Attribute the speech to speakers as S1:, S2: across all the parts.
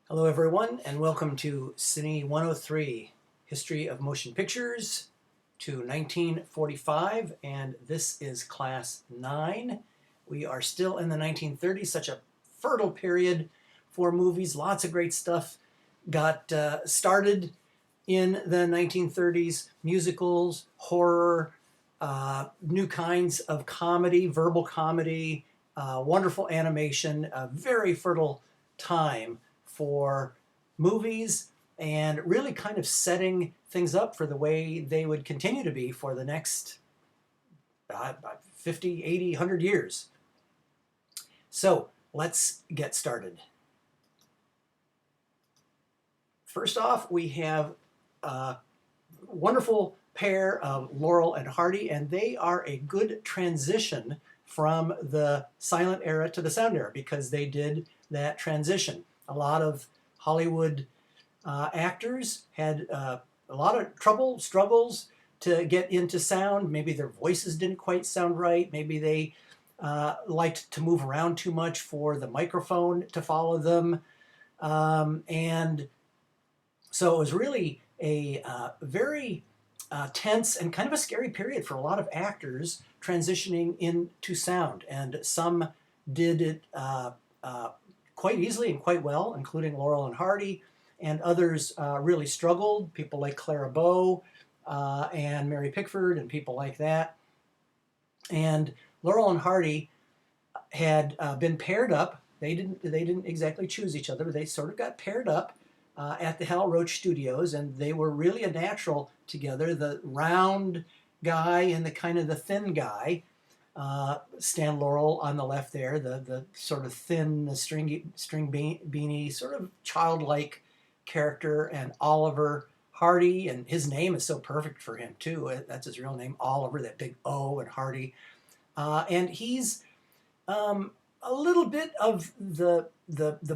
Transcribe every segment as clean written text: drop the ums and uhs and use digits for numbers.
S1: Hello everyone and welcome to Cine 103, History of Motion Pictures to 1945, and this is Class 9. We are still in the 1930s, such a fertile period for movies. Lots of great stuff got started in the 1930s. Musicals, horror, new kinds of comedy, verbal comedy, wonderful animation, a very fertile time for movies and really kind of setting things up for the way they would continue to be for the next 50, 80, 100 years. So let's get started. First off, we have a wonderful pair of Laurel and Hardy, and they are a good transition from the silent era to the sound era because they did that transition. A lot of Hollywood actors had a lot of trouble, struggles to get into sound. Maybe their voices didn't quite sound right. Maybe they liked to move around too much for the microphone to follow them. And so it was really a very tense and kind of a scary period for a lot of actors transitioning into sound. And some did it quite easily and quite well, including Laurel and Hardy, and others really struggled, people like Clara Bow and Mary Pickford and people like that. And Laurel and Hardy had been paired up. They didn't exactly choose each other, but they sort of got paired up at the Hal Roach Studios, and they were really a natural together, the round guy and the kind of the thin guy. Stan Laurel on the left there, the sort of thin, string beanie, sort of childlike character, and Oliver Hardy, and his name is so perfect for him too. That's his real name, Oliver, that big O, and Hardy. And he's a little bit of the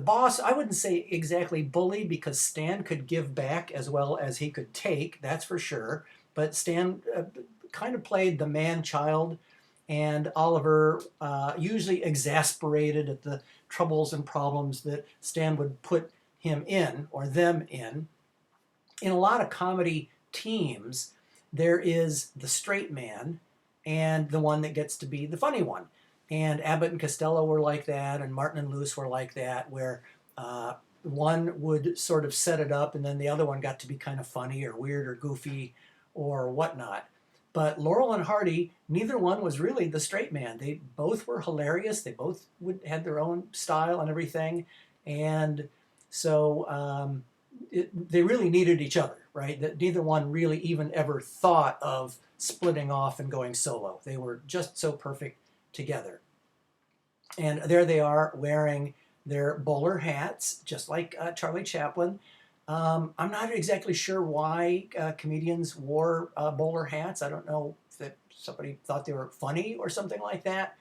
S1: boss. I wouldn't say exactly bully, because Stan could give back as well as he could take, that's for sure. But Stan kind of played the man-child, and Oliver usually exasperated at the troubles and problems that Stan would put him in, or them in. In a lot of comedy teams, there is the straight man and the one that gets to be the funny one. And Abbott and Costello were like that, and Martin and Luce were like that, where one would sort of set it up, and then the other one got to be kind of funny or weird or goofy or whatnot. But Laurel and Hardy, neither one was really the straight man. They both were hilarious. They both had their own style and everything. And so they really needed each other, right? That neither one really even ever thought of splitting off and going solo. They were just so perfect together. And there they are wearing their bowler hats, just like Charlie Chaplin. I'm not exactly sure why comedians wore bowler hats. I don't know if somebody thought they were funny or something like that.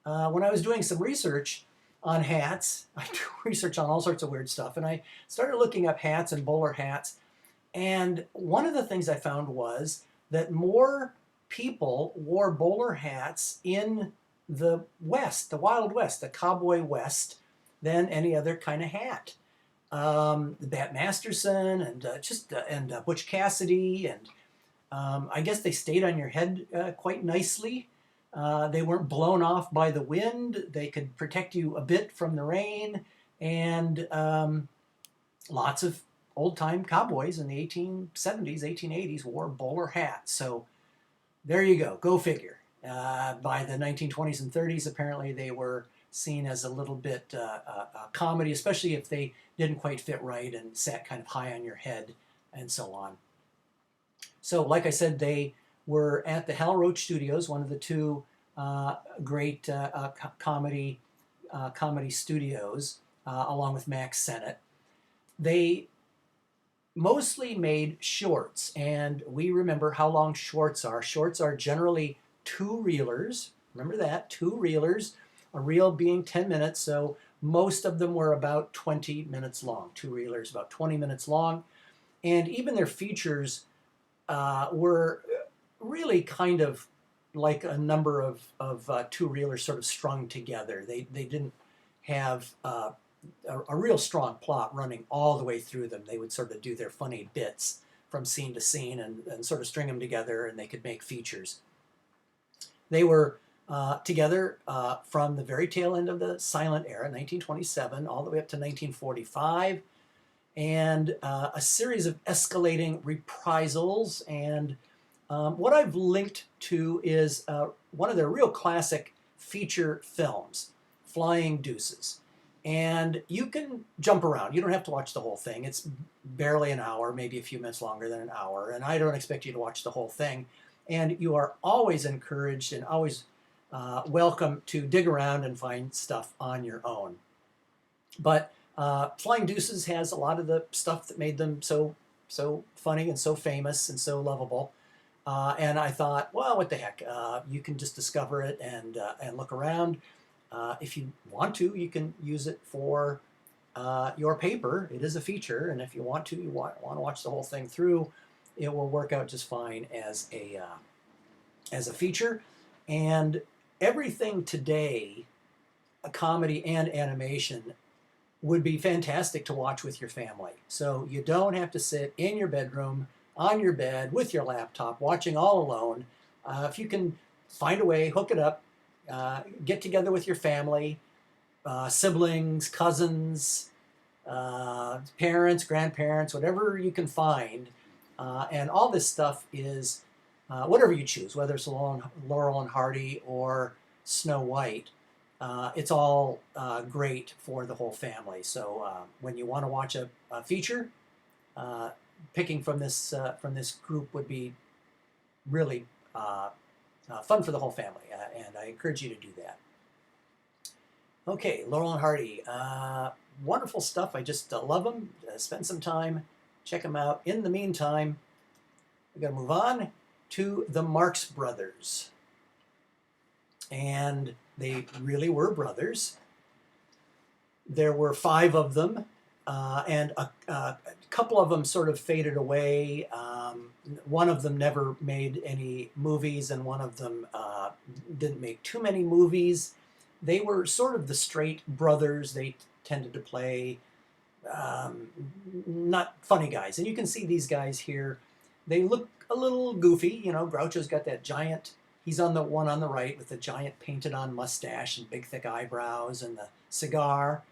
S1: When I was doing some research on hats, I do research on all sorts of weird stuff, and I started looking up hats and bowler hats. And one of the things I found was that more people wore bowler hats in the West, the Wild West, the Cowboy West, than any other kind of hat. Bat Masterson and Butch Cassidy, and I guess they stayed on your head quite nicely. They weren't blown off by the wind. They could protect you a bit from the rain, and lots of old-time cowboys in the 1870s, 1880s wore bowler hats. So there you go. Go figure. By the 1920s and 30s, apparently they were seen as a little bit comedy, especially if they didn't quite fit right and sat kind of high on your head and so on. So like I said, they were at the Hal Roach Studios, one of the two great comedy studios, along with Max Sennett. They mostly made shorts, and we remember how long shorts are. Shorts are generally two-reelers. Remember that, two-reelers. A reel being 10 minutes, so most of them were about 20 minutes long. Two-reelers, about 20 minutes long. And even their features were really kind of like a number of two-reelers sort of strung together. They didn't have a real strong plot running all the way through them. They would sort of do their funny bits from scene to scene and sort of string them together, and they could make features. They were together from the very tail end of the silent era, 1927, all the way up to 1945, and a series of escalating reprisals. And what I've linked to is one of their real classic feature films, Flying Deuces. And you can jump around. You don't have to watch the whole thing. It's barely an hour, maybe a few minutes longer than an hour. And I don't expect you to watch the whole thing. And you are always encouraged and always welcome to dig around and find stuff on your own. But Flying Deuces has a lot of the stuff that made them so funny and so famous and so lovable. And I thought, well, what the heck? You can just discover it and look around. If you want to, you can use it for your paper. It is a feature, and if you want to, want to watch the whole thing through, it will work out just fine as a feature. And everything today, a comedy and animation, would be fantastic to watch with your family. So you don't have to sit in your bedroom, on your bed, with your laptop, watching all alone. If you can find a way, hook it up, get together with your family, siblings, cousins, parents, grandparents, whatever you can find. And all this stuff is whatever you choose, whether it's Laurel and Hardy or Snow White. It's all great for the whole family. So when you want to watch a feature, picking from this group would be really fun for the whole family, and I encourage you to do that. Okay, Laurel and Hardy, wonderful stuff. I just love them. Spend some time, check them out. In the meantime, we're going to move on to the Marx Brothers. And they really were brothers. There were 5 of them, and a couple of them sort of faded away. One of them never made any movies, and one of them didn't make too many movies. They were sort of the straight brothers. They tended to play not funny guys. And you can see these guys here. They look a little goofy. You know, Groucho's got that giant, he's on the one on the right with the giant painted on mustache and big thick eyebrows and the cigar.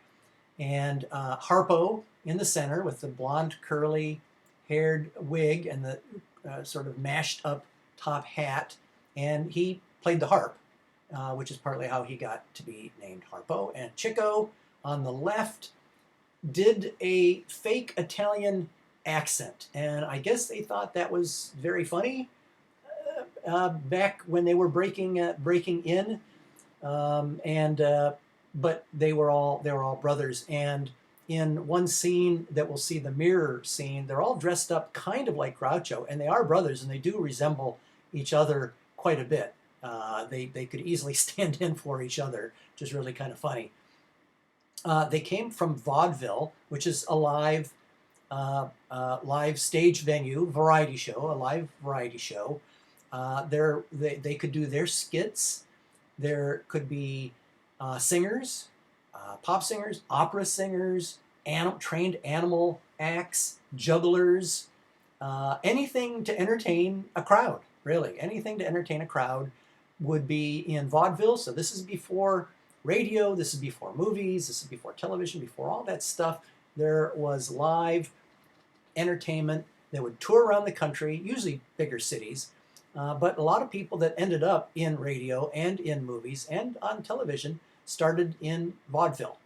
S1: And Harpo in the center with the blonde curly haired wig and the sort of mashed up top hat. And he played the harp, which is partly how he got to be named Harpo. And Chico on the left did a fake Italian accent. And I guess they thought that was very funny back when they were breaking in. But they were all brothers. And in one scene that we'll see, the mirror scene, they're all dressed up kind of like Groucho, and they are brothers, and they do resemble each other quite a bit. They could easily stand in for each other, which is really kind of funny. They came from vaudeville, which is a live stage venue variety show, a live variety show. They could do their skits. There could be singers, pop singers, opera singers, trained animal acts, jugglers, anything to entertain a crowd, really. Anything to entertain a crowd would be in vaudeville. So this is before radio, this is before movies, this is before television, before all that stuff. There was live entertainment that would tour around the country, usually bigger cities, but a lot of people that ended up in radio and in movies and on television started in vaudeville,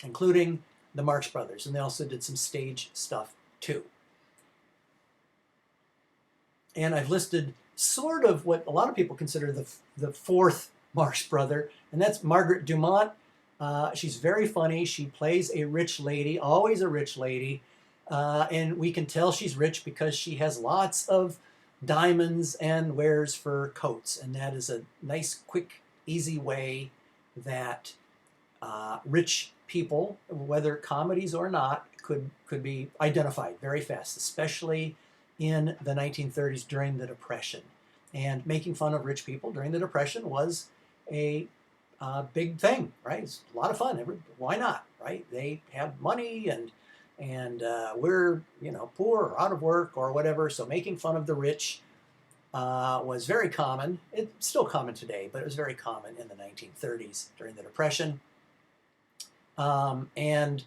S1: including the Marx Brothers, and they also did some stage stuff too. And I've listed sort of what a lot of people consider the 4th Marx brother, and that's Margaret Dumont. She's very funny. She plays a rich lady, always a rich lady, and we can tell she's rich because she has lots of diamonds and wears fur coats, and that is a nice, quick, easy way that rich people, whether comedies or not, could be identified very fast, especially in the 1930s during the Depression. And making fun of rich people during the Depression was a big thing, right? It's a lot of fun. Why not, right? They have money, and we're, poor or out of work or whatever. So making fun of the rich was very common. It's still common today, but it was very common in the 1930s during the Depression. And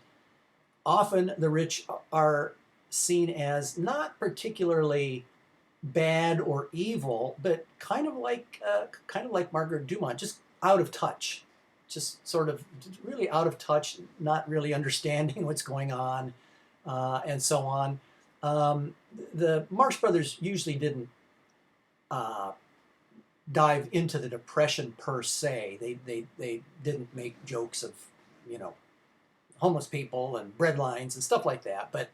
S1: often the rich are seen as not particularly bad or evil, but kind of like Margaret Dumont, just out of touch, just sort of really out of touch, not really understanding what's going on, and so on. The Marx Brothers usually didn't uh, dive into the Depression per se. They didn't make jokes of, you know, homeless people and bread lines and stuff like that, but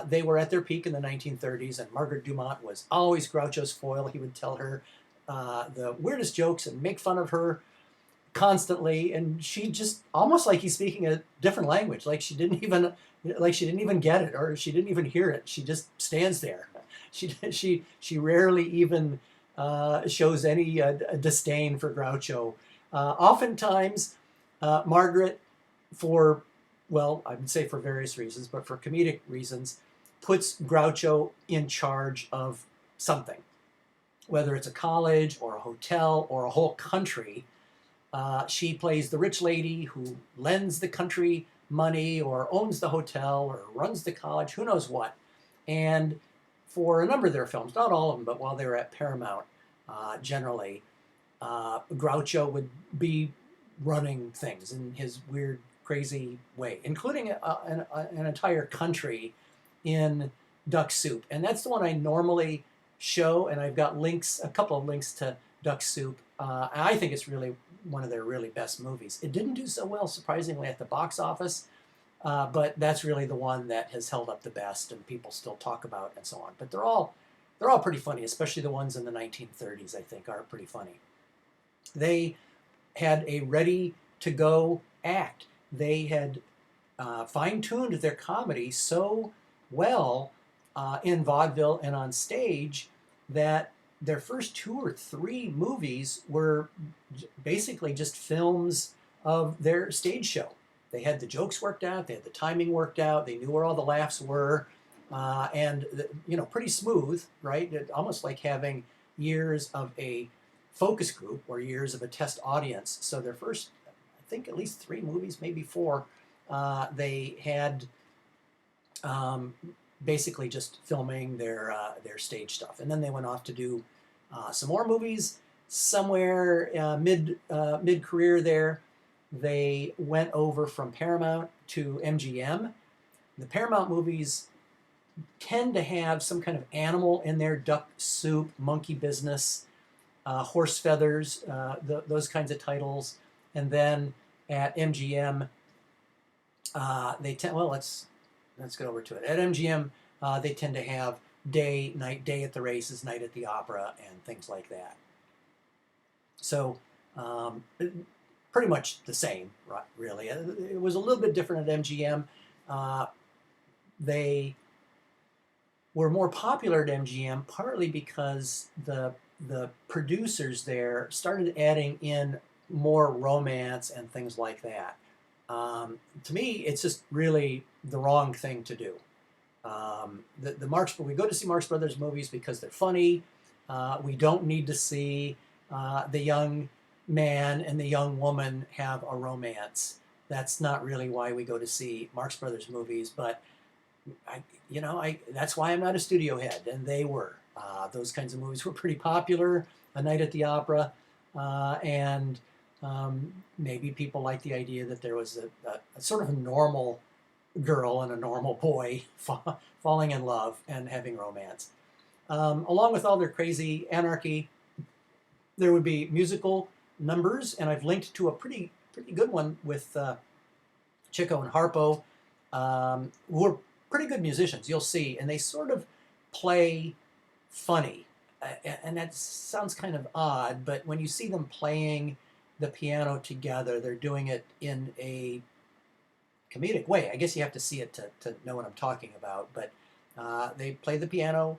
S1: they were at their peak in the 1930s, and Margaret Dumont was always Groucho's foil. He would tell her the weirdest jokes and make fun of her constantly, and she just almost like he's speaking a different language, like she didn't even get it, or she didn't even hear it. She just stands there. She rarely even shows any disdain for Groucho. Oftentimes, Margaret, for, well, I would say for various reasons, but for comedic reasons, puts Groucho in charge of something, whether it's a college or a hotel or a whole country. She plays the rich lady who lends the country money or owns the hotel or runs the college, who knows what. And for a number of their films, not all of them, but while they were at Paramount, generally, Groucho would be running things in his weird, crazy way, including an entire country in Duck Soup. And that's the one I normally show, and I've got links, a couple of links to Duck Soup. I think it's really one of their really best movies. It didn't do so well, surprisingly, at the box office, but that's really the one that has held up the best and people still talk about and so on. But they're all pretty funny, especially the ones in the 1930s, I think, are pretty funny. They had a ready-to-go act. They had fine-tuned their comedy so well in vaudeville and on stage that their first 2 or 3 movies were basically just films of their stage show. They had the jokes worked out, they had the timing worked out, they knew where all the laughs were, and pretty smooth, right? Almost like having years of a focus group or years of a test audience. So their first, I think, at least 3 movies, maybe 4, they had basically just filming their stage stuff, and then they went off to do some more movies somewhere mid career. There, they went over from Paramount to MGM. The Paramount movies tend to have some kind of animal in there: Duck Soup, Monkey Business, Horse Feathers, those kinds of titles. And then at MGM, they tend, well, let's get over to it. At MGM, they tend to have day, night, day at the races, night at the opera, and things like that. So pretty much the same, right, really. It was a little bit different at MGM. They were more popular at MGM partly because the producers there started adding in more romance and things like that. To me, it's just really the wrong thing to do. We go to see Marx Brothers movies because they're funny. We don't need to see the young man and the young woman have a romance. That's not really why we go to see Marx Brothers movies. But that's why I'm not a studio head, and they were. Those kinds of movies were pretty popular. A Night at the Opera, and maybe people liked the idea that there was a sort of a normal girl and a normal boy falling in love and having romance. Along with all their crazy anarchy, there would be musical numbers, and I've linked to a pretty good one with Chico and Harpo, who are pretty good musicians, you'll see, and they sort of play funny. And that sounds kind of odd, but when you see them playing the piano together, they're doing it in a comedic way. I guess you have to see it to know what I'm talking about, but they play the piano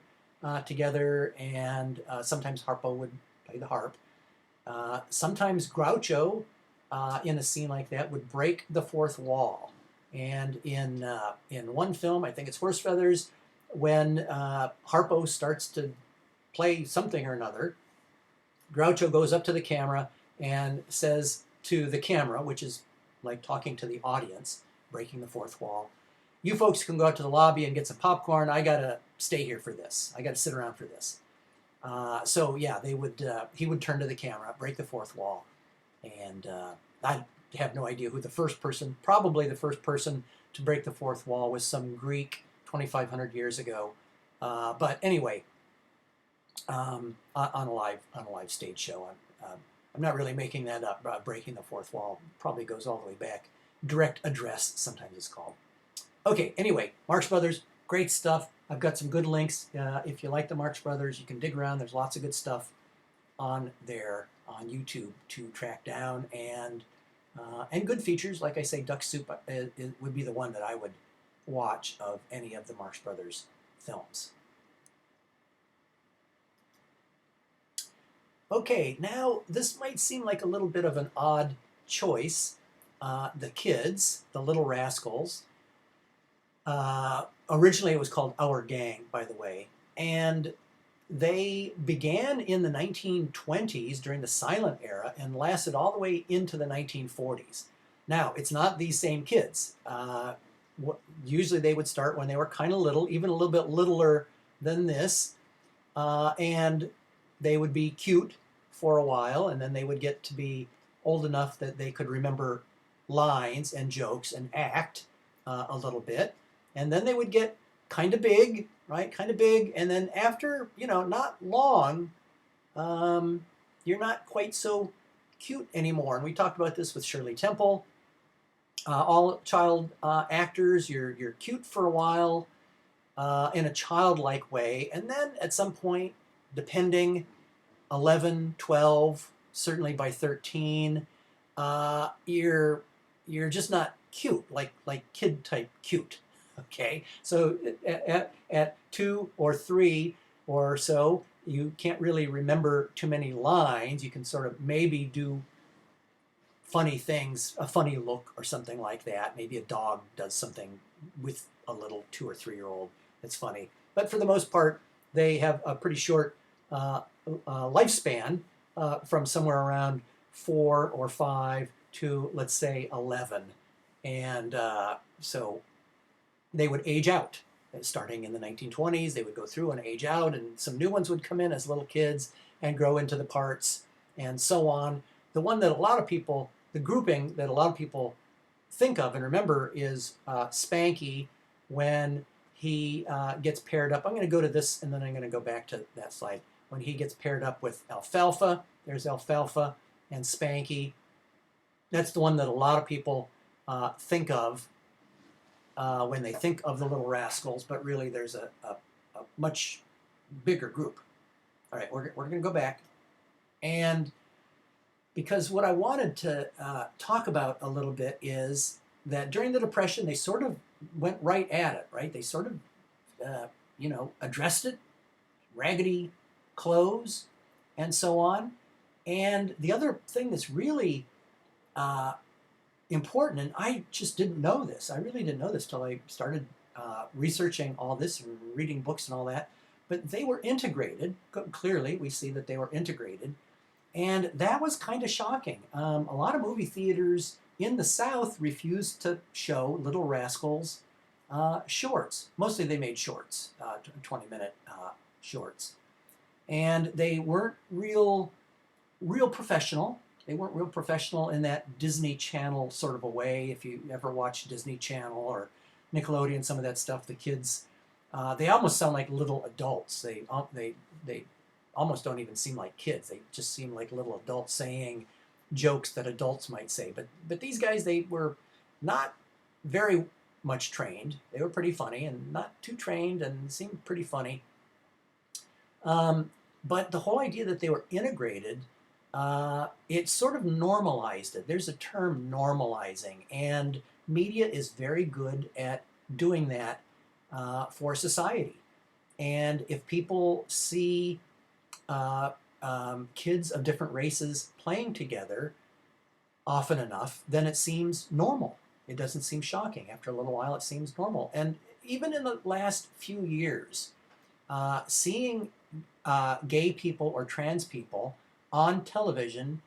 S1: together, and sometimes Harpo would play the harp. Sometimes Groucho in a scene like that would break the fourth wall. And in one film, I think it's Horse Feathers, when Harpo starts to play something or another, Groucho goes up to the camera and says to the camera, which is like talking to the audience, breaking the fourth wall, "You folks can go out to the lobby and get some popcorn. I gotta stay here for this. I gotta sit around for this." So yeah, he would turn to the camera, break the fourth wall, and I have no idea who the first person, probably the first person to break the fourth wall was some Greek 2,500 years ago. But anyway, on a live stage show, I'm not really making that up. Breaking the fourth wall probably goes all the way back. Direct address, sometimes it's called. Okay, anyway, Marx Brothers, great stuff. I've got some good links. If you like the Marx Brothers, you can dig around. There's lots of good stuff on there on YouTube to track down, and good features. Like I say, Duck Soup would be the one that I would watch of any of the Marx Brothers films. Okay, now this might seem like a little bit of an odd choice. The Kids, the Little Rascals. Originally it was called Our Gang, by the way, and they began in the 1920s during the silent era and lasted all the way into the 1940s. Now, it's not these same kids. Usually they would start when they were kind of little, even a little bit littler than this, and they would be cute for a while, and then they would get to be old enough that they could remember lines and jokes and act a little bit. And then they would get kind of big, right? Kind of big. And then after, not long, you're not quite so cute anymore. And we talked about this with Shirley Temple. All child actors, you're cute for a while in a childlike way. And then at some point, depending, 11, 12, certainly by 13, you're just not cute, like kid type cute. Okay, so at 2 or 3 or so, you can't really remember too many lines. You can sort of maybe do funny things, a funny look or something like that. Maybe a dog does something with a little 2 or 3-year-old that's funny. But for the most part, they have a pretty short lifespan from somewhere around 4 or 5 to, let's say, 11. And so they would age out. Starting in the 1920s, they would go through and age out, and some new ones would come in as little kids and grow into the parts, and so on. The one that a lot of people, the grouping that a lot of people think of and remember is Spanky when he gets paired up. I'm going to go to this, and then I'm going to go back to that slide. When he gets paired up with Alfalfa, there's Alfalfa and Spanky. That's the one that a lot of people think of when they think of the Little Rascals, but really there's a much bigger group. All right, we're going to go back. And because what I wanted to talk about a little bit is that during the Depression, they sort of went right at it, right? They sort of, addressed it, raggedy clothes, and so on. And the other thing that's really important, and I just didn't know this. I really didn't know this till I started researching all this and reading books and all that. But they were integrated. Clearly, we see that they were integrated. And that was kind of shocking. A lot of movie theaters in the South refused to show Little Rascals shorts. Mostly they made shorts, 20-minute shorts. And they weren't real professional. They weren't real professional in that Disney Channel sort of a way. If you ever watch Disney Channel or Nickelodeon, some of that stuff, the kids, they almost sound like little adults. They almost don't even seem like kids. They just seem like little adults saying jokes that adults might say. But these guys, they were not very much trained. They were pretty funny and not too trained and seemed pretty funny. But the whole idea that they were integrated, it sort of normalized it. There's a term, normalizing, and media is very good at doing that for society. And if people see kids of different races playing together, often enough, then it seems normal. It doesn't seem shocking. After a little while, it seems normal. And even in the last few years, seeing gay people or trans people on television,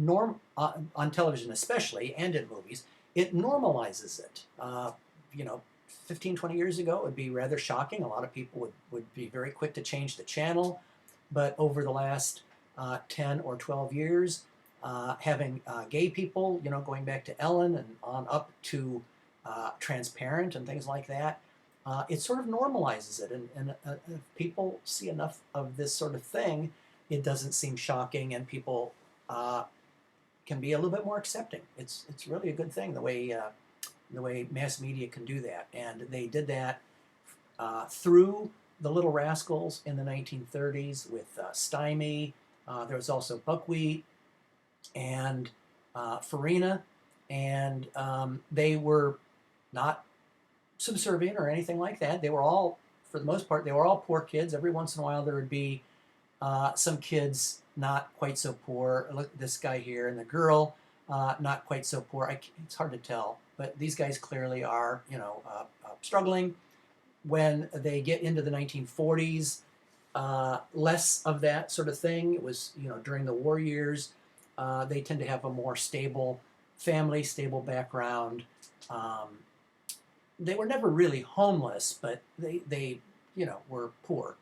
S1: on television especially, and in movies, it normalizes it. You know, 15, 20 years ago, it would be rather shocking. A lot of people would be very quick to change the channel. But over the last 10 or 12 years, having gay people, you know, going back to Ellen and on up to Transparent and things like that, it sort of normalizes it. And if people see enough of this sort of thing, it doesn't seem shocking, and people can be a little bit more accepting. It's really a good thing the way mass media can do that, and they did that through the Little Rascals in the 1930s with Stymie. There was also Buckwheat and Farina, and they were not subservient or anything like that. They were all, for the most part, they were all poor kids. Every once in a while there would be some kids not quite so poor. Look at this guy here, and the girl not quite so poor. It's hard to tell, but these guys clearly are, you know, struggling. When they get into the 1940s, less of that sort of thing. It was, you know, during the war years, they tend to have a more stable family, stable background. They were never really homeless, but they you know, were poor.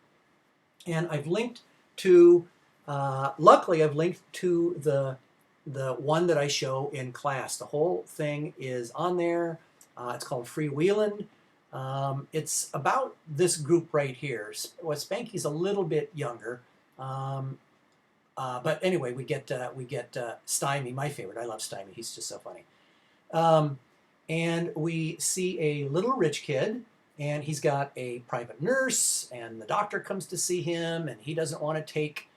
S1: And I've linked to, luckily I've linked to the one that I show in class. The whole thing is on there. It's called Freewheelin'. It's about this group right here. Well, Spanky's a little bit younger, but anyway, we get Stymie, my favorite. I love Stymie. He's just so funny. And we see a little rich kid, and he's got a private nurse, and the doctor comes to see him, and he doesn't want to take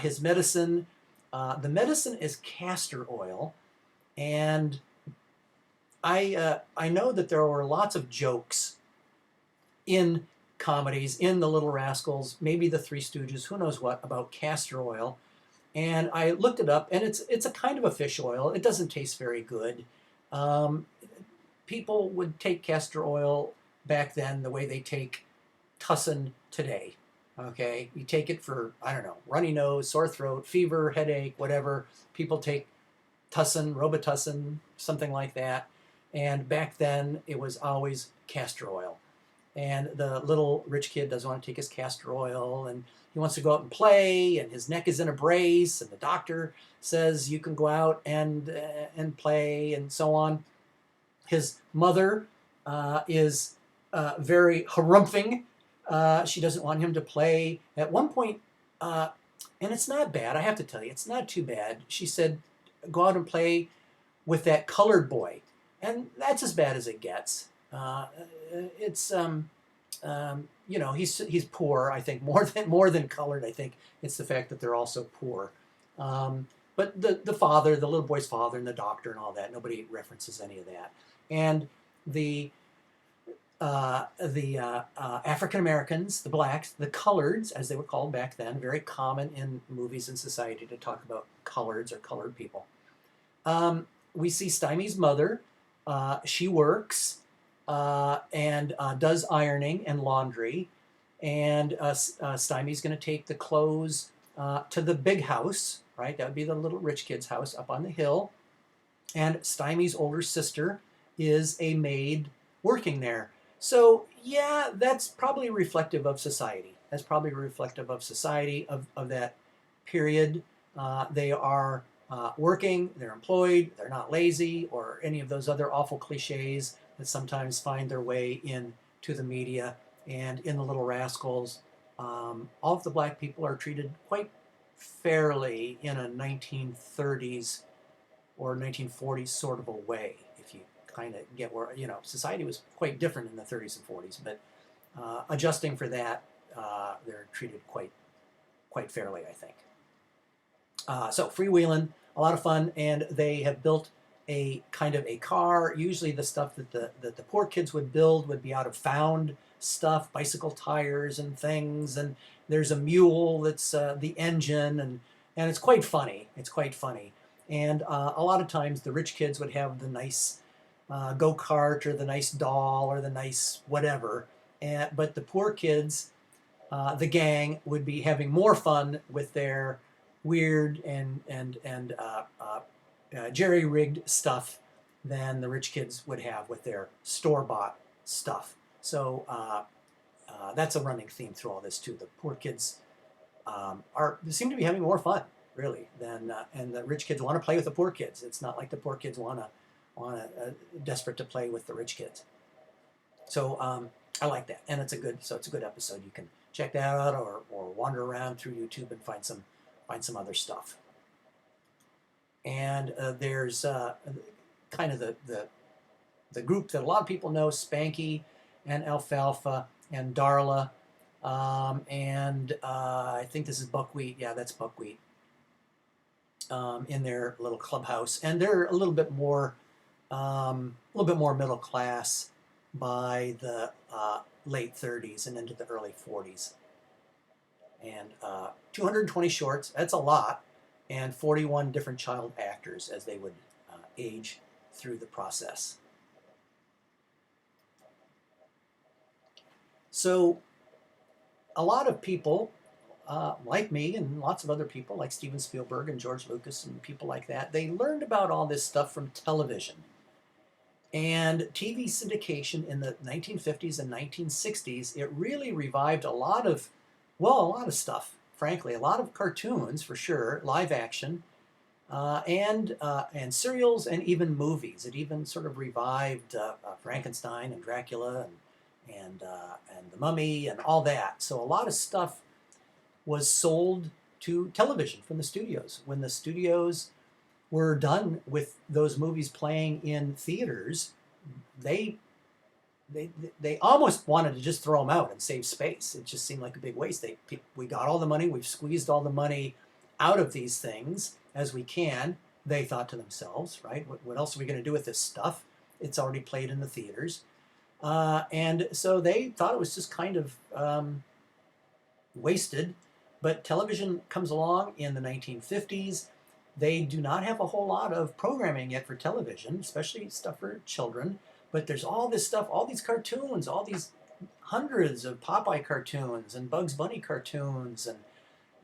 S1: his medicine. The medicine is castor oil, and I know that there were lots of jokes in comedies, in The Little Rascals, maybe The Three Stooges, who knows what, about castor oil. And I looked it up, and it's a kind of a fish oil. It doesn't taste very good. People would take castor oil back then the way they take Tussin today. Okay, you take it for, I don't know, runny nose, sore throat, fever, headache, whatever. People take Tussin, Robitussin, something like that. And back then, it was always castor oil. And the little rich kid doesn't want to take his castor oil, and he wants to go out and play, and his neck is in a brace, and the doctor says you can go out and play, and so on. His mother is very harumphing. She doesn't want him to play. At one point, and it's not bad, I have to tell you, it's not too bad. She said, go out and play with that colored boy. And that's as bad as it gets. It's you know, he's poor. I think more than colored. I think it's the fact that they're also poor. But the father, the little boy's father, and the doctor, and all that, nobody references any of that. And the African Americans, the blacks, the coloreds, as they were called back then, very common in movies and society to talk about coloreds or colored people. We see Stymie's mother. She works and does ironing and laundry, and Stymie's going to take the clothes to the big house, right? That would be the little rich kid's house up on the hill. And Stymie's older sister is a maid working there. So yeah, that's probably reflective of society. That's probably reflective of society of that period. They are working, they're employed, they're not lazy, or any of those other awful cliches that sometimes find their way into the media. And in The Little Rascals, all of the black people are treated quite fairly in a 1930s or 1940s sort of a way, if you kind of get where, you know, society was quite different in the 30s and 40s, but adjusting for that, they're treated quite fairly, I think. So freewheeling, a lot of fun, and they have built a kind of a car. Usually the stuff that the poor kids would build would be out of found stuff, bicycle tires and things, and there's a mule that's the engine, and it's quite funny. It's quite funny. And a lot of times the rich kids would have the nice go-kart or the nice doll or the nice whatever. But the poor kids, the gang, would be having more fun with their weird and jerry-rigged stuff than the rich kids would have with their store-bought stuff. So that's a running theme through all this too. The poor kids seem to be having more fun, really, than and the rich kids want to play with the poor kids. It's not like the poor kids want desperate to play with the rich kids. So I like that, and it's a good episode. You can check that out, or wander around through YouTube and find some other stuff. And there's kind of the group that a lot of people know: Spanky and Alfalfa and Darla, and I think this is Buckwheat. Yeah, that's Buckwheat. In their little clubhouse, and they're a little bit more middle class by the late 30s and into the early 40s. And 220 shorts, that's a lot, and 41 different child actors as they would age through the process. So a lot of people, like me and lots of other people, like Steven Spielberg and George Lucas and people like that, they learned about all this stuff from television. And TV syndication in the 1950s and 1960s, it really revived a lot of stuff, frankly. A lot of cartoons, for sure, live action, and serials, and even movies. It even sort of revived Frankenstein and Dracula and The Mummy and all that. So a lot of stuff was sold to television from the studios. When the studios were done with those movies playing in theaters, they almost wanted to just throw them out and save space. It just seemed like a big waste. We got all the money, we've squeezed all the money out of these things as we can, they thought to themselves, right? What else are we going to do with this stuff? It's already played in the theaters. And so they thought it was just kind of wasted. But television comes along in the 1950s. They do not have a whole lot of programming yet for television, especially stuff for children. But there's all this stuff, all these cartoons, all these hundreds of Popeye cartoons and Bugs Bunny cartoons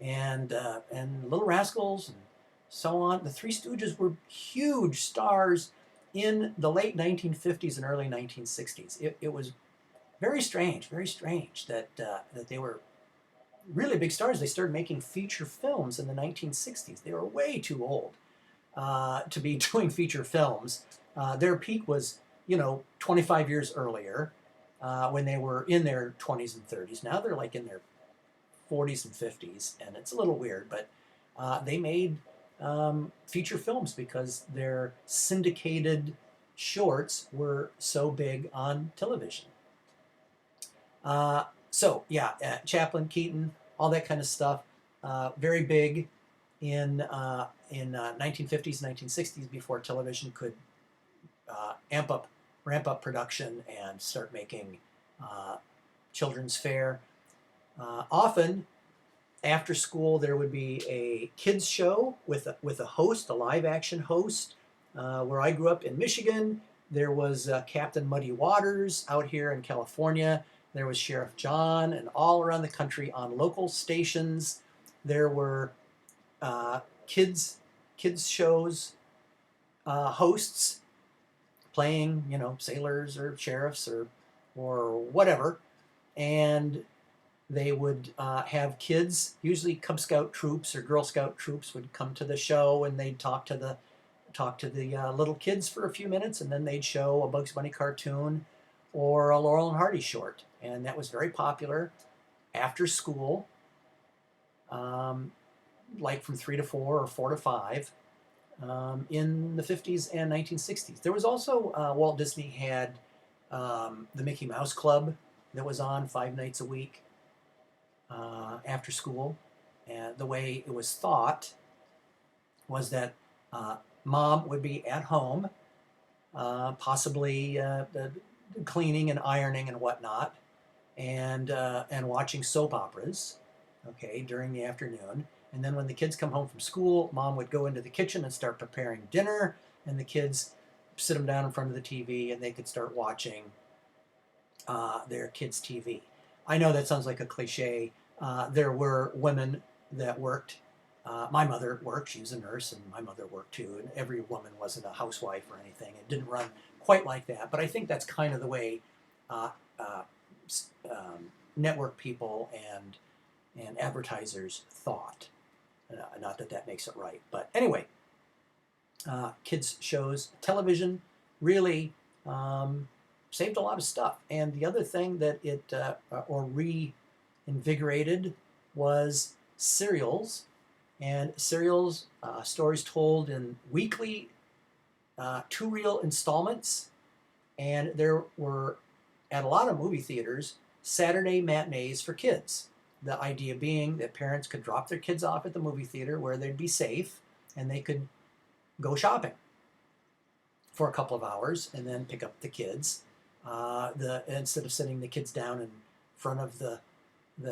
S1: and Little Rascals and so on. The Three Stooges were huge stars in the late 1950s and early 1960s. It was very strange that they were really big stars. They started making feature films in the 1960s. They were way too old to be doing feature films. Their peak was, 25 years earlier when they were in their 20s and 30s. Now they're like in their 40s and 50s, and it's a little weird, but they made feature films because their syndicated shorts were so big on television. Chaplin, Keaton, all that kind of stuff, very big in 1950s, 1960s, before television could ramp up production and start making children's fare. Often, after school, there would be a kids show with a host, a live action host. Where I grew up in Michigan, there was Captain Muddy Waters. Out here in California, there was Sheriff John, and all around the country on local stations, there were kids shows, hosts playing, sailors or sheriffs or whatever, and they would have kids, usually Cub Scout troops or Girl Scout troops, would come to the show, and they'd talk to the little kids for a few minutes, and then they'd show a Bugs Bunny cartoon or a Laurel and Hardy short. And that was very popular after school, like from 3 to 4 or 4 to 5, in the 50s and 1960s. There was also, Walt Disney had the Mickey Mouse Club that was on 5 nights a week after school. And the way it was thought was that Mom would be at home, possibly cleaning and ironing and whatnot, and watching soap operas, during the afternoon. And then when the kids come home from school, mom would go into the kitchen and start preparing dinner, and the kids sit them down in front of the TV, and they could start watching their kids' TV. I know that sounds like a cliche. There were women that worked. My mother worked. She was a nurse, and my mother worked too. And every woman wasn't a housewife or anything. It didn't run quite like that. But I think that's kind of the way uh, uh, network people and advertisers thought. Not that that makes it right. But anyway, kids' shows, television really saved a lot of stuff. And the other thing that it or reinvigorated was serials. And serials, stories told in weekly, two-reel installments. And there were, at a lot of movie theaters, Saturday matinees for kids. The idea being that parents could drop their kids off at the movie theater where they'd be safe, and they could go shopping for a couple of hours and then pick up the kids. Instead of sitting the kids down in front of the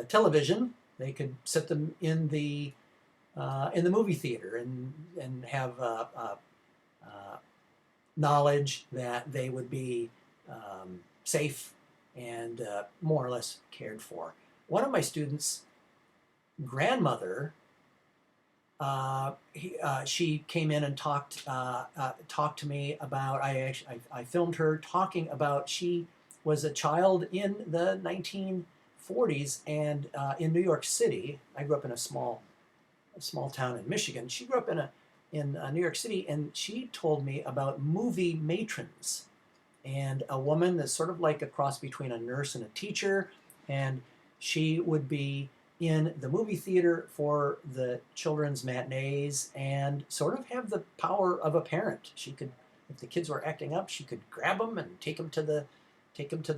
S1: television, they could sit them in the movie theater and have knowledge that they would be safe and more or less cared for. One of my students' grandmother, she came in and talked to me about. I filmed her talking about. She was a child in the 1940s and in New York City. I grew up in a small town in Michigan. She grew up in New York City, and she told me about movie matrons, and a woman that's sort of like a cross between a nurse and a teacher, and she would be in the movie theater for the children's matinees and sort of have the power of a parent. She could, if the kids were acting up, she could grab them and take them to the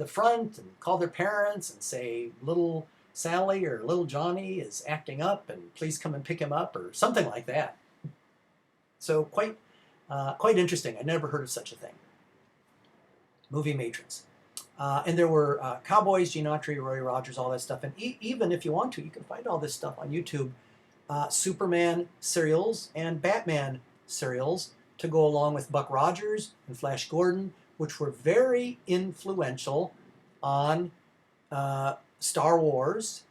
S1: front and call their parents and say, little Sally or little Johnny is acting up and please come and pick him up, or something like that. So quite interesting. I never heard of such a thing. Movie matrons. And there were Cowboys, Gene Autry, Roy Rogers, all that stuff. And even if you want to, you can find all this stuff on YouTube. Superman serials and Batman serials to go along with Buck Rogers and Flash Gordon, which were very influential on Star Wars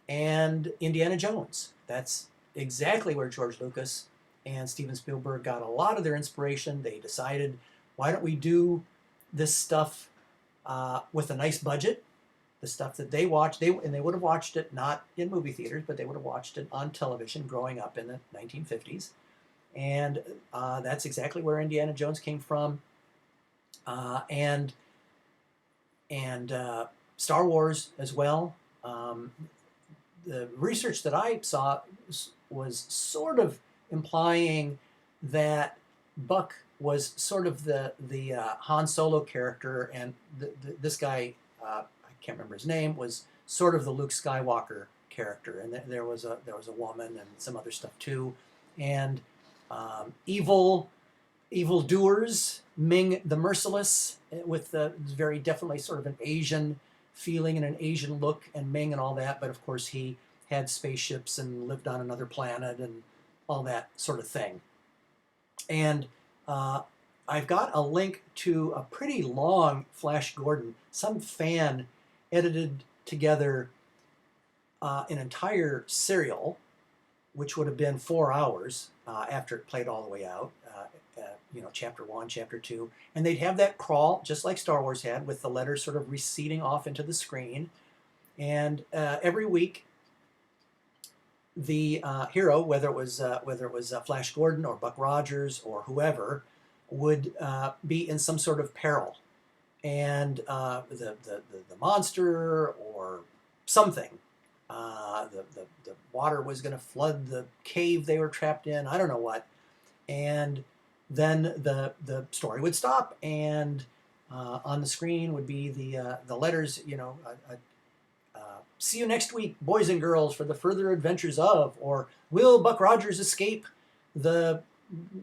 S1: and Indiana Jones. That's exactly where George Lucas and Steven Spielberg got a lot of their inspiration. They decided, why don't we do this stuff with a nice budget, the stuff that they watched, they would have watched it not in movie theaters, but they would have watched it on television growing up in the 1950s. And that's exactly where Indiana Jones came from. And Star Wars as well. The research that I saw was sort of implying that Buck was sort of the Han Solo character, and this guy, I can't remember his name, was sort of the Luke Skywalker character. And there was a woman and some other stuff too, and evil doers, Ming the Merciless, with the very definitely sort of an Asian feeling and an Asian look, and Ming and all that. But of course he had spaceships and lived on another planet and all that sort of thing. And I've got a link to a pretty long Flash Gordon. Some fan edited together an entire serial, which would have been 4 hours after it played all the way out. Chapter 1, Chapter 2. And they'd have that crawl, just like Star Wars had, with the letters sort of receding off into the screen. And every week, the hero, whether it was Flash Gordon or Buck Rogers or whoever, would be in some sort of peril, and the monster or something, the water was going to flood the cave they were trapped in. I don't know what, and then the story would stop, and on the screen would be the letters, see you next week, boys and girls, for the further adventures of, or will Buck Rogers escape the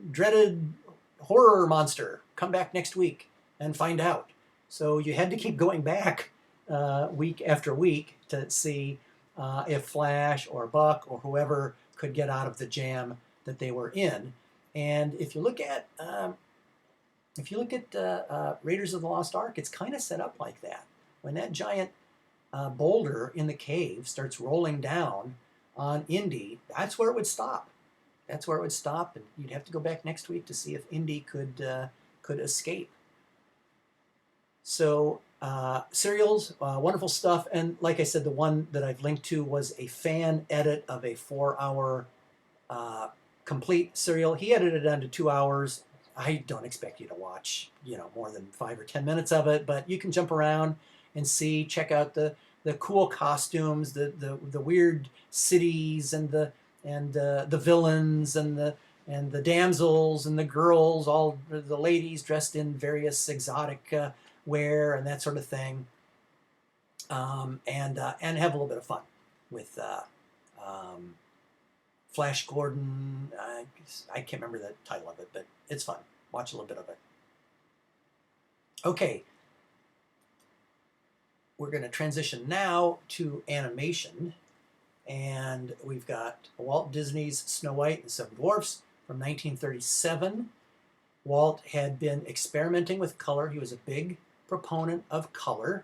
S1: dreaded horror monster? Come back next week and find out. So you had to keep going back week after week to see if Flash or Buck or whoever could get out of the jam that they were in. And if you look at Raiders of the Lost Ark, it's kind of set up like that. When that giant boulder in the cave starts rolling down on Indy, that's where it would stop. That's where it would stop, and you'd have to go back next week to see if Indy could escape. So serials, wonderful stuff, and like I said, the one that I've linked to was a fan edit of a 4-hour complete serial. He edited it down to 2 hours. I don't expect you to watch, more than 5 or 10 minutes of it, but you can jump around and check out the cool costumes, the weird cities, and the villains, and the damsels and the girls, all the ladies dressed in various exotic wear and that sort of thing, and have a little bit of fun with Flash Gordon. I can't remember the title of it, but it's fun. Watch a little bit of it. Okay, we're going to transition now to animation, and we've got Walt Disney's Snow White and the Seven Dwarfs from 1937. Walt had been experimenting with color. He was a big proponent of color,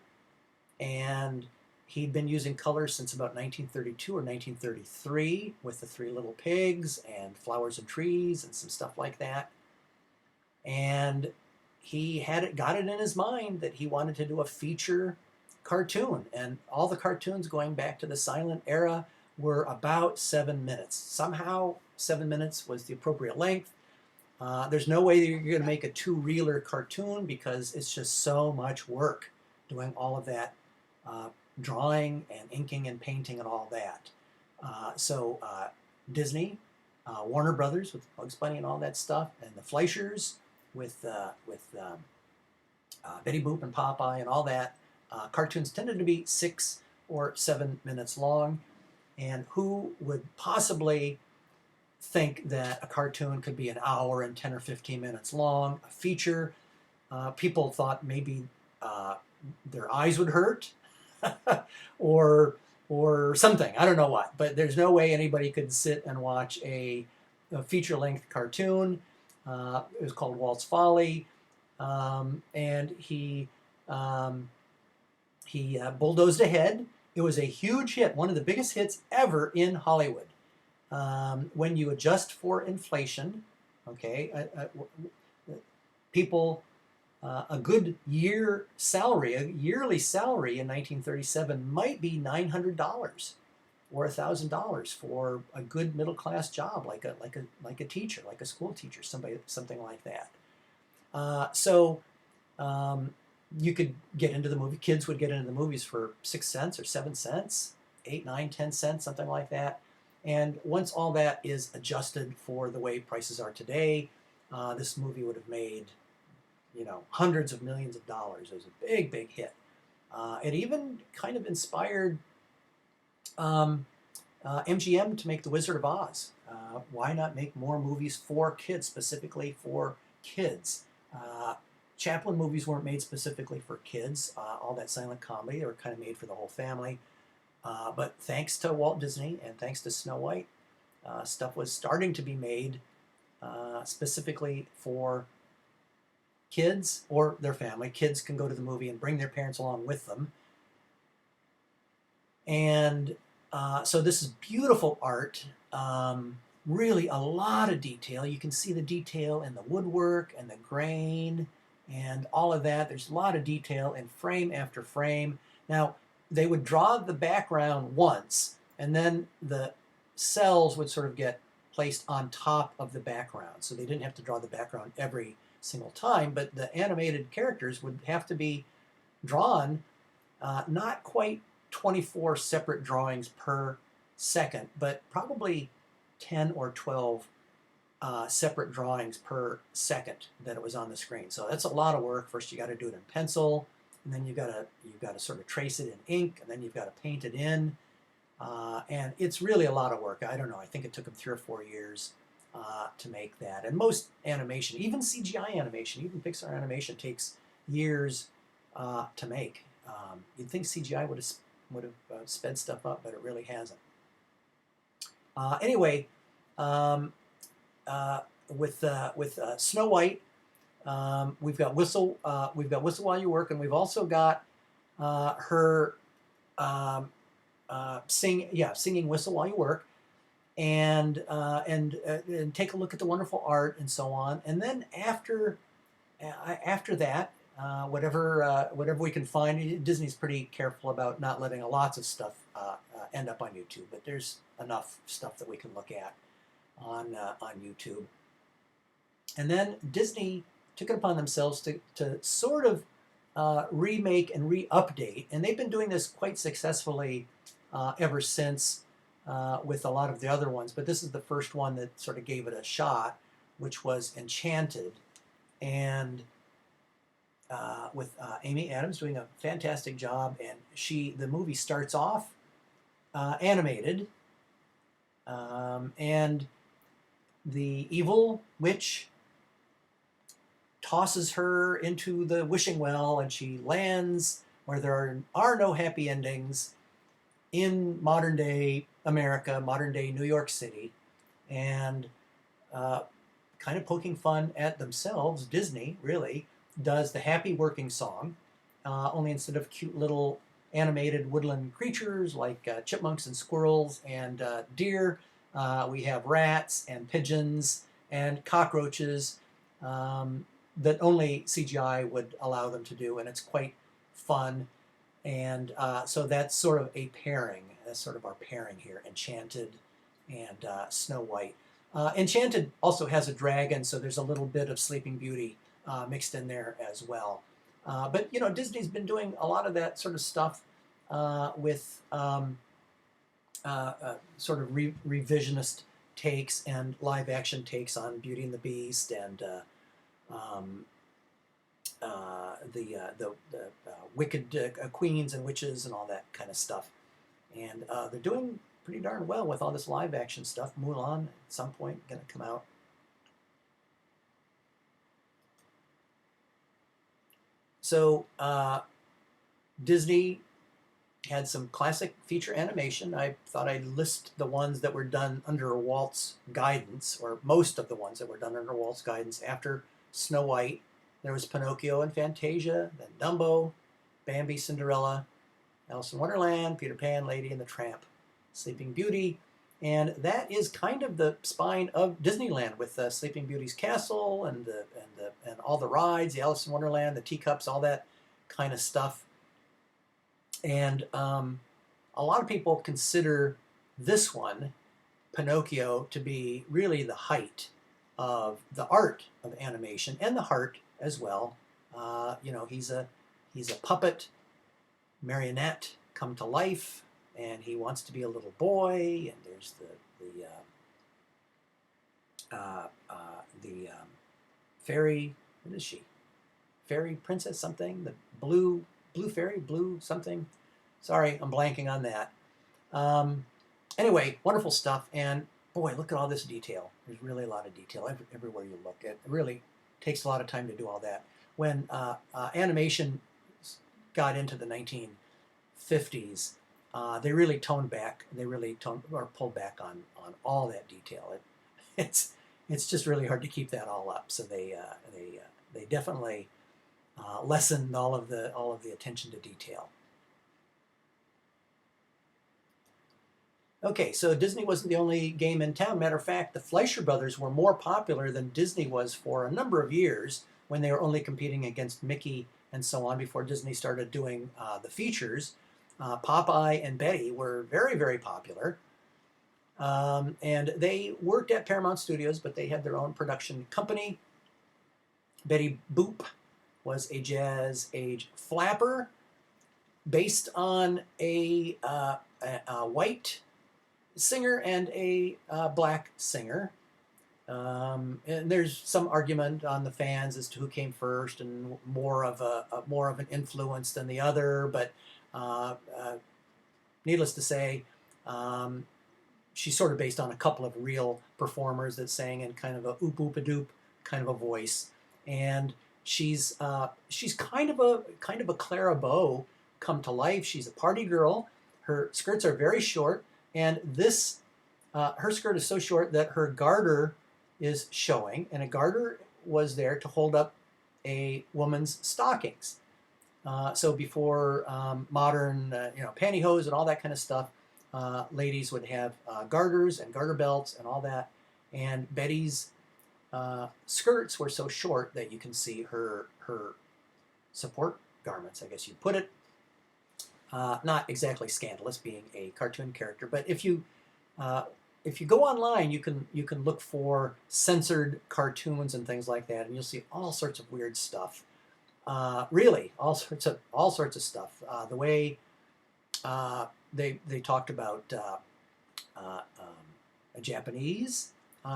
S1: and he'd been using color since about 1932 or 1933 with the Three Little Pigs and Flowers and Trees and some stuff like that. And he got it in his mind that he wanted to do a feature cartoon, and all the cartoons going back to the silent era were about 7 minutes. Somehow 7 minutes was the appropriate length. There's no way that you're going to make a 2-reeler cartoon because it's just so much work doing all of that drawing and inking and painting and all that. So Disney, Warner Brothers with Bugs Bunny and all that stuff, and the Fleischers with Betty Boop and Popeye and all that. Cartoons tended to be 6 or 7 minutes long, and who would possibly think that a cartoon could be an hour and 10 or 15 minutes long? A feature, people thought maybe their eyes would hurt or something. I don't know what, but there's no way anybody could sit and watch a feature-length cartoon. It was called Walt's Folly, and he bulldozed ahead. It was a huge hit, one of the biggest hits ever in Hollywood. When you adjust for inflation, okay, people, a good yearly salary in 1937 might be $900 or $1,000 for a good middle-class job, like a teacher, like a school teacher, something like that. So you could get into the movie. Kids would get into the movies for 6 cents or 7 cents, 8, 9, 10 cents, something like that. And once all that is adjusted for the way prices are today, this movie would have made, hundreds of millions of dollars. It was a big, big hit. It even kind of inspired MGM to make The Wizard of Oz. Why not make more movies for kids, specifically for kids? Chaplin movies weren't made specifically for kids. All that silent comedy, they were kind of made for the whole family. But thanks to Walt Disney and thanks to Snow White, stuff was starting to be made specifically for kids or their family. Kids can go to the movie and bring their parents along with them. And so this is beautiful art, really a lot of detail. You can see the detail in the woodwork and the grain and all of that. There's a lot of detail in frame after frame. Now, they would draw the background once, and then the cells would sort of get placed on top of the background. So they didn't have to draw the background every single time, but the animated characters would have to be drawn not quite 24 separate drawings per second, but probably 10 or 12 separate drawings per second that it was on the screen. So that's a lot of work. First you got to do it in pencil, and then you've got to sort of trace it in ink, and then you've got to paint it in, and it's really a lot of work. I don't know. I think it took them 3 or 4 years to make that. And most animation, even CGI animation, even Pixar animation, takes years to make. You'd think CGI would have would have sped stuff up, but it really hasn't. Anyway, um, with Snow White, we've got Whistle While You Work, and we've also got her singing Whistle While You Work, and take a look at the wonderful art and so on. And then after that, whatever we can find. Disney's pretty careful about not letting lots of stuff end up on YouTube, but there's enough stuff that we can look at on YouTube. And then Disney took it upon themselves to sort of remake and re-update, and they've been doing this quite successfully ever since with a lot of the other ones, but this is the first one that sort of gave it a shot, which was Enchanted, and with Amy Adams doing a fantastic job. And the movie starts off animated, and the evil witch tosses her into the wishing well, and she lands where there are no happy endings in modern day America, modern day New York City, and kind of poking fun at themselves. Disney really does the happy working song, only instead of cute little animated woodland creatures like chipmunks and squirrels and deer, we have rats and pigeons and cockroaches that only CGI would allow them to do, and it's quite fun. And so that's sort of a pairing. That's sort of our pairing here, Enchanted and Snow White. Enchanted also has a dragon, so there's a little bit of Sleeping Beauty mixed in there as well. But you know, Disney's been doing a lot of that sort of stuff with sort of revisionist takes and live action takes on Beauty and the Beast and the wicked queens and witches and all that kind of stuff. And they're doing pretty darn well with all this live action stuff. Mulan at some point going to come out. So Disney had some classic feature animation. I thought I'd list the ones that were done under Walt's guidance, or most of the ones that were done under Walt's guidance. After Snow White, there was Pinocchio and Fantasia, then Dumbo, Bambi, Cinderella, Alice in Wonderland, Peter Pan, Lady and the Tramp, Sleeping Beauty, and that is kind of the spine of Disneyland with Sleeping Beauty's castle and all the rides, the Alice in Wonderland, the teacups, all that kind of stuff. And a lot of people consider this one, Pinocchio, to be really the height of the art of animation and the heart as well. You know, he's a puppet marionette come to life, and he wants to be a little boy. And there's the fairy. What is she? Fairy princess something. The blue fairy, blue something. Sorry, I'm blanking on that. Anyway, wonderful stuff. And boy, look at all this detail. There's really a lot of detail everywhere you look. It really takes a lot of time to do all that. When animation got into the 1950s, they really toned back. They really pulled back on all that detail. It's just really hard to keep that all up. So they definitely lessened all of the attention to detail. Okay, so Disney wasn't the only game in town. Matter of fact, the Fleischer Brothers were more popular than Disney was for a number of years when they were only competing against Mickey and so on before Disney started doing the features. Popeye and Betty were very, very popular. And they worked at Paramount Studios, but they had their own production company. Betty Boop was a jazz age flapper based on a white singer and a black singer. And there's some argument on the fans as to who came first and more of an influence than the other, but needless to say, she's sort of based on a couple of real performers that sang in kind of a oop oop a doop kind of a voice, and she's kind of a Clara Bow come to life. She's a party girl, her skirts are very short, and this her skirt is so short that her garter is showing, and a garter was there to hold up a woman's stockings. So before modern, pantyhose and all that kind of stuff, ladies would have garters and garter belts and all that. And Betty's skirts were so short that you can see her support garments, I guess you'd put it. Not exactly scandalous, being a cartoon character, but if you go online, you can look for censored cartoons and things like that, and you'll see all sorts of weird stuff. Really, all sorts of stuff. The way they talked about Japanese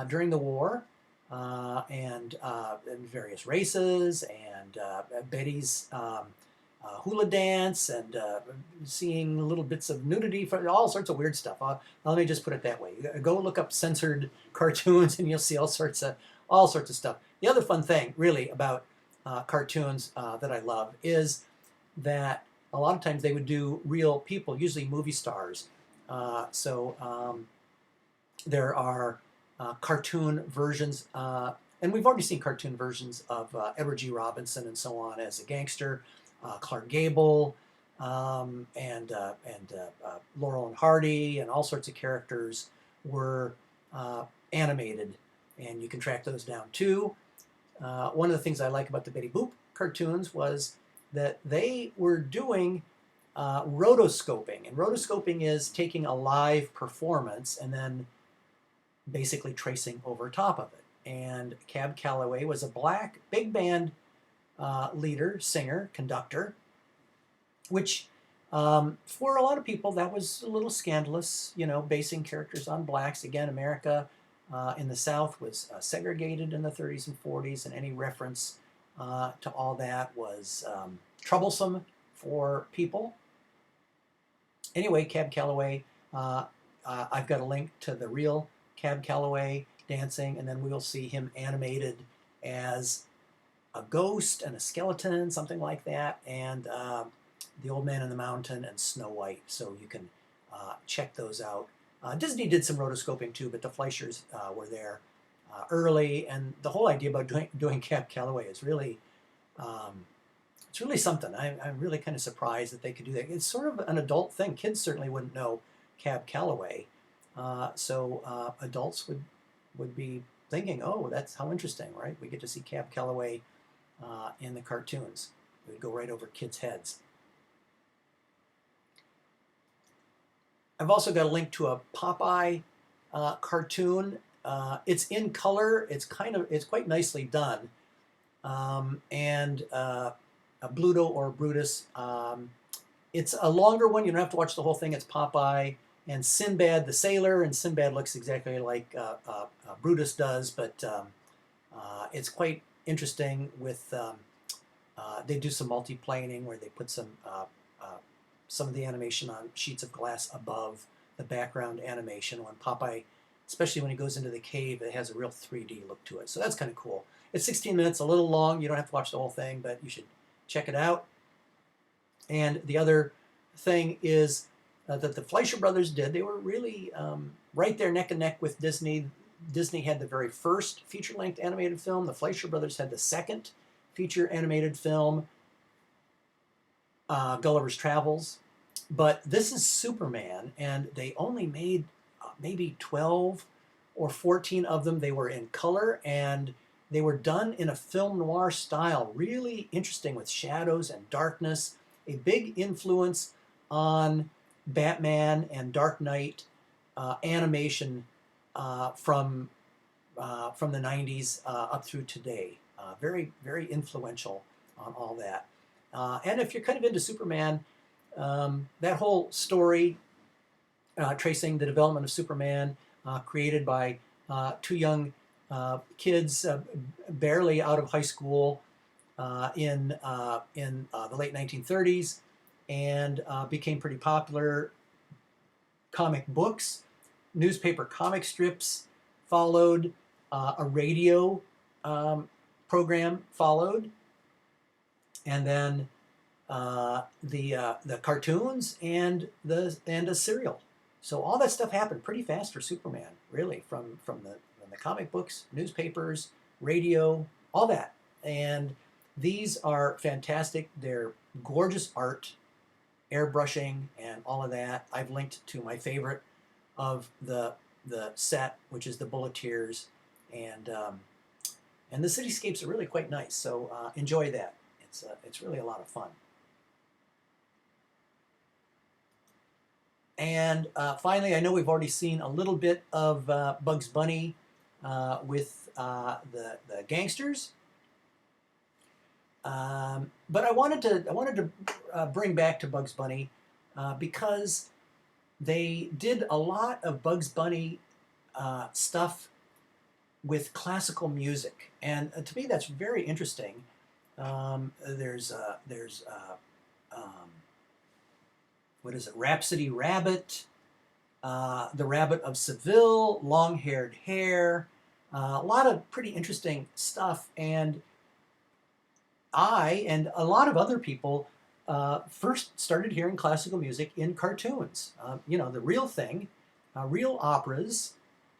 S1: during the war, and various races, and Betty's hula dance, and seeing little bits of nudity, for all sorts of weird stuff. Let me just put it that way. Go look up censored cartoons, and you'll see all sorts of stuff. The other fun thing, really, about cartoons that I love is that a lot of times they would do real people, usually movie stars. There are cartoon versions, and we've already seen cartoon versions of Edward G. Robinson and so on as a gangster, Clark Gable, and Laurel and Hardy, and all sorts of characters were animated, and you can track those down too. One of the things I like about the Betty Boop cartoons was that they were doing rotoscoping, and rotoscoping is taking a live performance and then basically tracing over top of it. And Cab Calloway was a black big band leader, singer, conductor, which for a lot of people that was a little scandalous, basing characters on blacks. Again, America in the South was segregated in the 30s and 40s, and any reference to all that was troublesome for people. Anyway, Cab Calloway, I've got a link to the real Cab Calloway dancing, and then we'll see him animated as a ghost and a skeleton, something like that, and The Old Man in the Mountain and Snow White. So you can check those out. Disney did some rotoscoping too, but the Fleischers were there early, and the whole idea about doing Cab Calloway is really, it's really something. I'm really kind of surprised that they could do that. It's sort of an adult thing. Kids certainly wouldn't know Cab Calloway, so adults would be thinking, oh, that's how interesting, right? We get to see Cab Calloway in the cartoons. It would go right over kids' heads. I've also got a link to a Popeye cartoon. It's in color. It's quite nicely done. And Bluto or Brutus. It's a longer one. You don't have to watch the whole thing. It's Popeye and Sinbad the sailor, and Sinbad looks exactly like Brutus does, but it's quite interesting. With they do some multiplaning where they put some of the animation on sheets of glass above the background animation. When Popeye, especially when he goes into the cave, it has a real 3D look to it. So that's kind of cool. It's 16 minutes, a little long. You don't have to watch the whole thing, but you should check it out. And the other thing is that the Fleischer Brothers did. They were really right there neck and neck with Disney. Disney had the very first feature-length animated film. The Fleischer Brothers had the second feature animated film, Gulliver's Travels. But this is Superman, and they only made maybe 12 or 14 of them. They were in color, and they were done in a film noir style, really interesting with shadows and darkness. A big influence on Batman and Dark Knight animation from the 90s up through today. Very, very influential on all that. And if you're kind of into Superman, that whole story tracing the development of Superman, created by two young kids barely out of high school in the late 1930s, and became pretty popular. Comic books, newspaper comic strips followed, a radio program followed, and then the cartoons and a cereal. So all that stuff happened pretty fast for Superman, really, from the comic books, newspapers, radio, all that. And these are fantastic. They're gorgeous art, airbrushing, and all of that. I've linked to my favorite of the set, which is the Bulleteers, and the cityscapes are really quite nice. So enjoy that. It's really a lot of fun. And finally, I know we've already seen a little bit of Bugs Bunny with the gangsters, but I wanted to bring back to Bugs Bunny because they did a lot of Bugs Bunny stuff with classical music, and to me that's very interesting. There's what is it? Rhapsody Rabbit, the Rabbit of Seville, Long-Haired Hare, a lot of pretty interesting stuff. And I and a lot of other people first started hearing classical music in cartoons. You know, the real thing, real operas,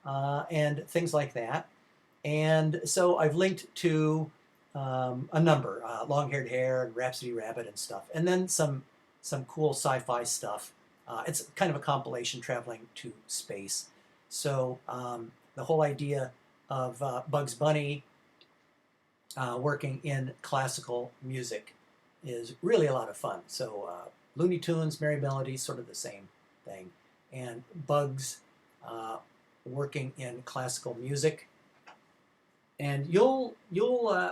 S1: and things like that. And so I've linked to a number, Long-Haired Hare and Rhapsody Rabbit and stuff, and then some cool sci-fi stuff. It's kind of a compilation traveling to space. So the whole idea of Bugs Bunny working in classical music is really a lot of fun. So Looney Tunes, Merry Melodies, sort of the same thing. And Bugs working in classical music. And you'll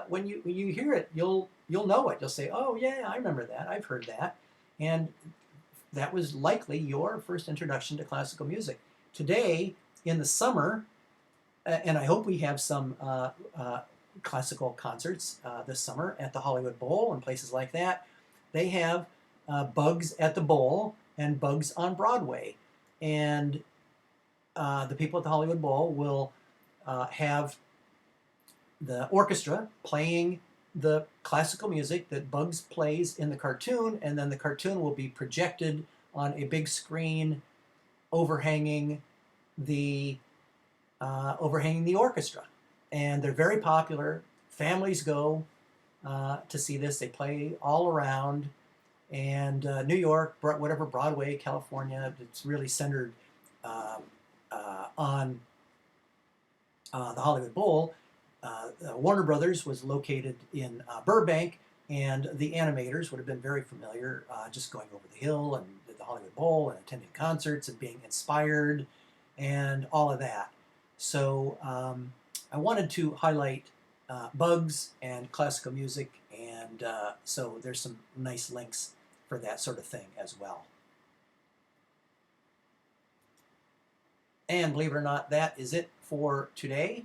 S1: when you hear it, you'll know it. You'll say, "Oh yeah, I remember that. I've heard that." And that was likely your first introduction to classical music. Today, in the summer, and I hope we have some classical concerts this summer at the Hollywood Bowl and places like that. They have Bugs at the Bowl and Bugs on Broadway. And the people at the Hollywood Bowl will have the orchestra playing the classical music that Bugs plays in the cartoon, and then the cartoon will be projected on a big screen overhanging the orchestra. And they're very popular. Families go to see this. They play all around. And New York, whatever, Broadway, California, it's really centered on the Hollywood Bowl. Warner Brothers was located in Burbank, and the animators would have been very familiar just going over the hill and the Hollywood Bowl and attending concerts and being inspired and all of that. So I wanted to highlight Bugs and classical music, and so there's some nice links for that sort of thing as well. And believe it or not, that is it for today.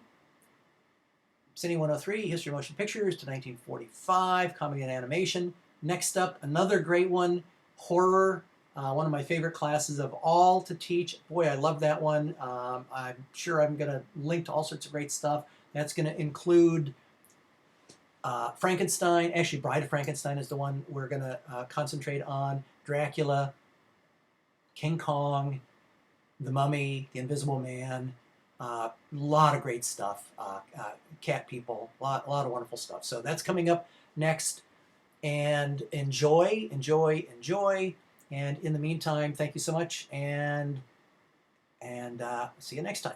S1: Cine 103, History of Motion Pictures to 1945, Comedy and Animation. Next up, another great one, Horror, one of my favorite classes of all to teach. Boy, I love that one. I'm sure I'm going to link to all sorts of great stuff. That's going to include Frankenstein. Actually, Bride of Frankenstein is the one we're going to concentrate on. Dracula, King Kong, The Mummy, The Invisible Man. A lot of great stuff. Cat People, a lot of wonderful stuff. So that's coming up next. And enjoy. And in the meantime, thank you so much. And see you next time.